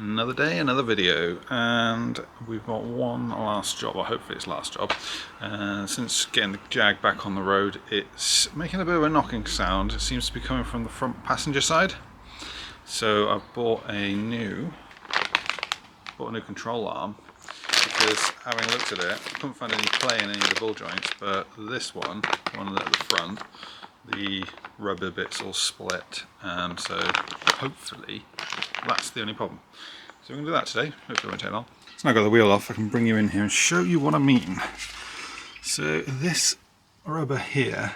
Another day, another video, and we've got one last job, or hopefully it's last job. Since getting the Jag back on the road, it's making a bit of a knocking sound. It seems to be coming from the front passenger side. So I've bought a new control arm, because having looked at it, I couldn't find any play in any of the ball joints, but this one at the front, the rubber bit's all split, so hopefully that's the only problem. So we're going to do that today, hopefully it won't take long. So now I've got the wheel off, I can bring you in here and show you what I mean. So this rubber here,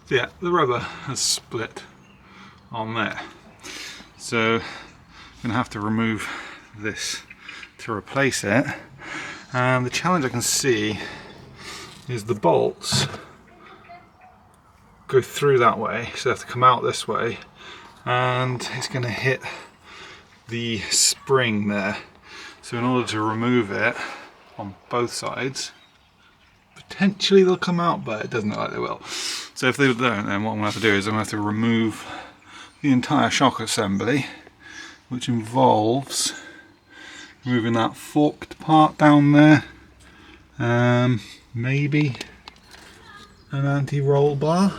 yeah, the rubber has split on there. So I'm going to have to remove this to replace it. And the challenge I can see is the bolts go through that way, so they have to come out this way, and it's going to hit the spring there. So in order to remove it on both sides, potentially they'll come out, but it doesn't look like they will. So if they don't, then what I'm going to have to do is I'm going to have to remove the entire shock assembly, which involves removing that forked part down there, maybe an anti-roll bar.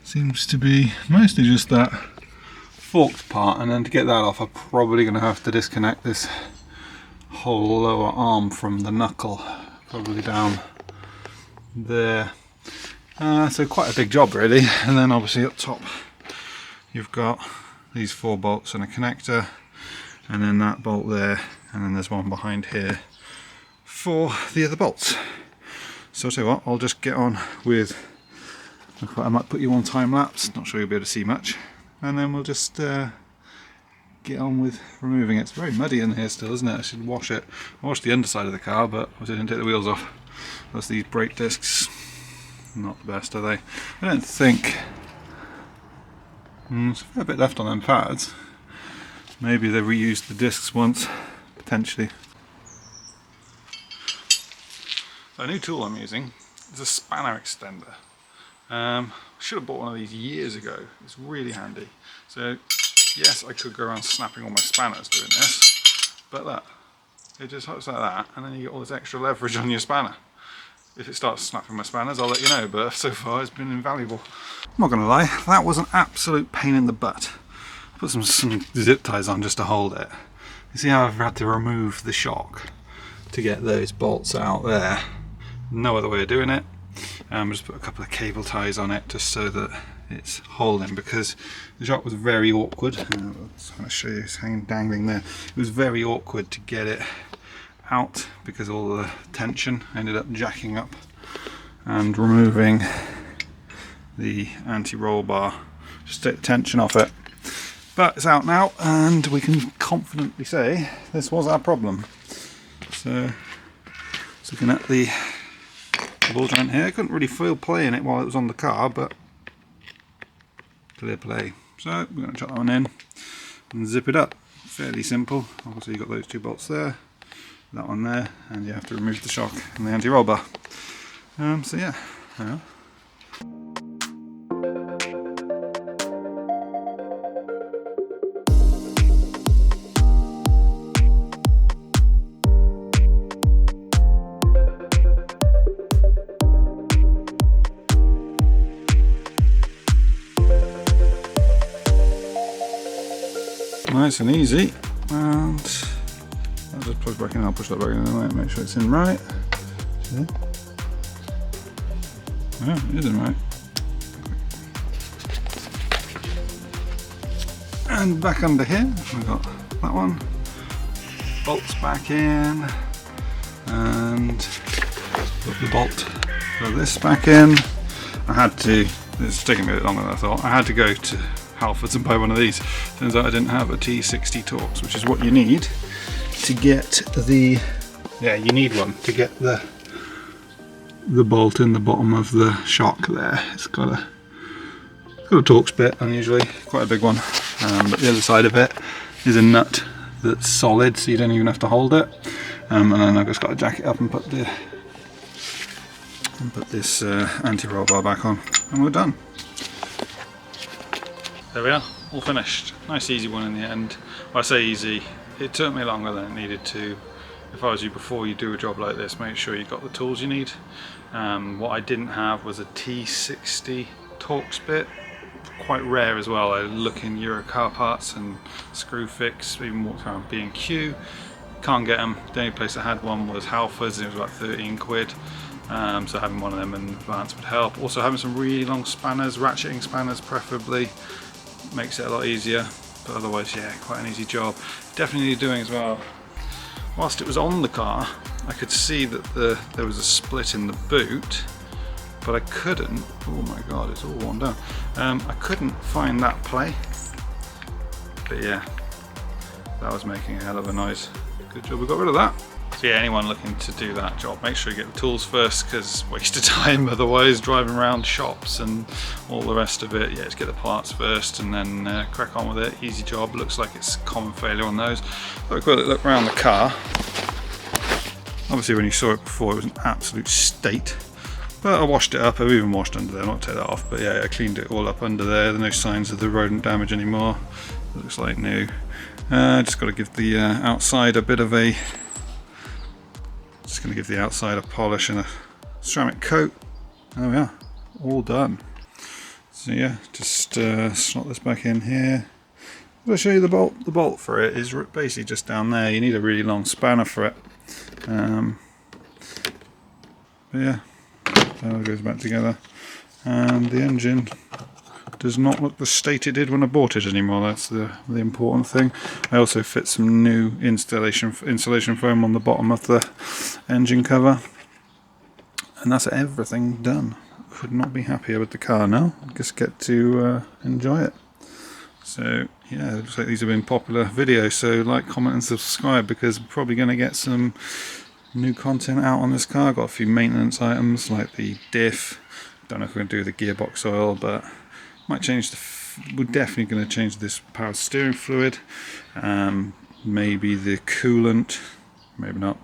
Seems to be mostly just that forked part, and then to get that off I'm probably going to have to disconnect this whole lower arm from the knuckle, probably down there. So quite a big job really. And then obviously up top you've got these 4 bolts and a connector, and then that bolt there, and then there's one behind here for the other bolts. So I'll tell you what, I'll just get on with, I might put you on time lapse, not sure you'll be able to see much, and then we'll just get on with removing it. It's very muddy in here still, isn't it? I should wash it. I washed the underside of the car, but I didn't take the wheels off. Plus these brake discs, not the best, are they? I don't think, there's a fair bit left on them pads. Maybe they reused the discs once, potentially. So a new tool I'm using is a spanner extender. I should have bought one of these years ago. It's really handy. So yes, I could go around snapping all my spanners doing this, but look, it just hooks like that, and then you get all this extra leverage on your spanner. If it starts snapping my spanners, I'll let you know, but so far it's been invaluable. I'm not going to lie, that was an absolute pain in the butt. I put some zip ties on just to hold it. You see how I've had to remove the shock to get those bolts out there? No other way of doing it. Just put a couple of cable ties on it just so that it's holding, because the shock was very awkward. I'm just going to show you, it's hanging dangling there. It was very awkward to get it out because all the tension ended up jacking up and removing the anti-roll bar just to take the tension off it. But it's out now, and we can confidently say this was our problem. So looking at the ball joint here, I couldn't really feel play in it while it was on the car, but clear play. So we're going to chuck that one in and zip it up. Fairly simple. Obviously you've got those 2 bolts there, that one there, and you have to remove the shock and the anti-roll bar. So yeah. Nice and easy, and I'll just plug back in. I'll push that back in and make sure it's in right. See? Yeah, it is in right. And back under here, we've got that one. Bolts back in, and put the bolt for this back in. I had to. It's taking me a bit longer than I thought. I had to go to Halfords and buy one of these. Turns out I didn't have a T60 Torx, which is what you need to get the, you need one to get the bolt in the bottom of the shock there. It's got a Torx bit, unusually, quite a big one, but the other side of it is a nut that's solid, so you don't even have to hold it. And then I've just got to jack it up and put this anti-roll bar back on, and we're done. There we are, all finished. Nice easy one in the end. Well, I say easy, it took me longer than it needed to. If I was you, before you do a job like this, make sure you got the tools you need. What I didn't have was a T60 Torx bit, quite rare as well. I look in Euro car parts and screw fix, even walked around B&Q, can't get them. The only place I had one was Halfords and it was about 13 quid. So having one of them in advance would help. Also having some really long spanners, ratcheting spanners preferably, makes it a lot easier. But otherwise, yeah, quite an easy job. Definitely need doing as well. Whilst it was on the car, I could see that there was a split in the boot, but I couldn't, oh my god, it's all worn down. I couldn't find that play. But yeah, that was making a hell of a noise. Good job we got rid of that. So yeah, anyone looking to do that job, make sure you get the tools first, because waste of time otherwise, driving around shops and all the rest of it. Yeah, just get the parts first and then crack on with it. Easy job. Looks like it's a common failure on those. Have a quick look around the car. Obviously when you saw it before it was an absolute state, but I washed it up. I've even washed under there, not take that off, but yeah, I cleaned it all up under there. There's no signs of the rodent damage anymore. It looks like new. Just got to give the outside a bit of a Just going to give the outside a polish and a ceramic coat. There we are, all done. So yeah, just slot this back in here. I'll show you the bolt. The bolt for it is basically just down there. You need a really long spanner for it. But yeah, that all goes back together. And the engine does not look the state it did when I bought it anymore. That's the important thing. I also fit some new insulation foam on the bottom of the engine cover, and that's everything done. Could not be happier with the car now. Just get to enjoy it. So yeah, it looks like these have been popular videos, so like, comment and subscribe, because I'm probably going to get some new content out on this car. Got a few maintenance items like the diff. Don't know if we're going to do the gearbox oil, but might change we're definitely going to change this power steering fluid, maybe the coolant, maybe not,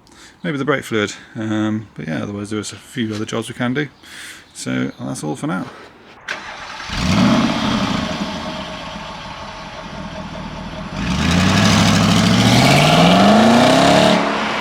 maybe the brake fluid, but yeah, otherwise there's a few other jobs we can do. So that's all for now.